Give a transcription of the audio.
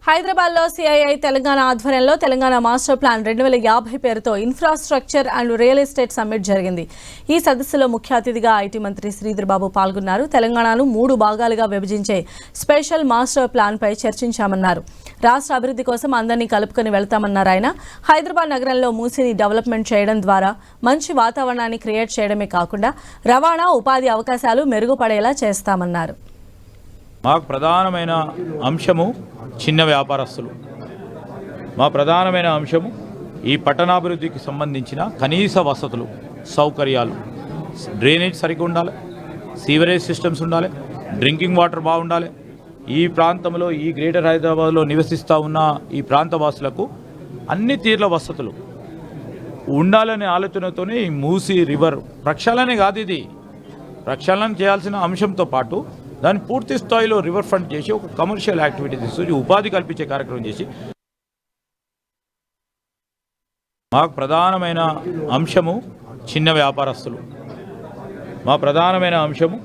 హైదరాబాద్ లో సిఐఐ తెలంగాణ ఆధ్వర్యంలో Telangana master plan 2050 పేరుతో infrastructure and real estate summit జరిగింది. ఈ సదస్సులో ముఖ్య అతిథిగా ఐటీ మంత్రి శ్రీధర్ బాబు పాల్గొన్నారు. తెలంగాణను 3 భాగాలుగా విభజించే స్పెషల్ మాస్టర్ ప్లాన్ పై చర్చించామన్నారు. రాష్ట్ర అభివృద్ధి కోసం అందరినీ కలుపుకొని వెళ్తామన్నారు ఆయన. హైదరాబాద్ నగరంలో మూసిని డెవలప్మెంట్ చేయడం ద్వారా మంచి వాతావరణాన్ని క్రియేట్ చేయడమే కాకుండా రవాణా ఉపాధి అవకాశాలు మెరుగుపడేలా చేస్తామన్నారు. మాకు ప్రధానమైన అంశము చిన్న వ్యాపారస్తులు. మా ప్రధానమైన అంశము ఈ పట్టణాభివృద్ధికి సంబంధించిన కనీస వసతులు, సౌకర్యాలు, డ్రైనేజ్ సరిగ్గా ఉండాలి, సీవరేజ్ సిస్టమ్స్ ఉండాలి, డ్రింకింగ్ వాటర్ బాగుండాలి. ఈ ప్రాంతంలో ఈ గ్రేటర్ హైదరాబాద్లో నివసిస్తూ ఉన్న ఈ ప్రాంతవాసులకు అన్ని తీర్ల వసతులు ఉండాలనే ఆలోచనతోనే ఈ మూసీ రివర్ ప్రక్షాళనే కాదు, ఇది ప్రక్షాళన చేయాల్సిన అంశంతో పాటు దాన్ని పూర్తి స్థాయిలో రివర్ ఫ్రంట్ చేసి ఒక కమర్షియల్ యాక్టివిటీ తీసుకొని ఉపాధి కల్పించే కార్యక్రమం చేసి మాకు ప్రధానమైన అంశము చిన్న వ్యాపారస్తులు. మా ప్రధానమైన అంశము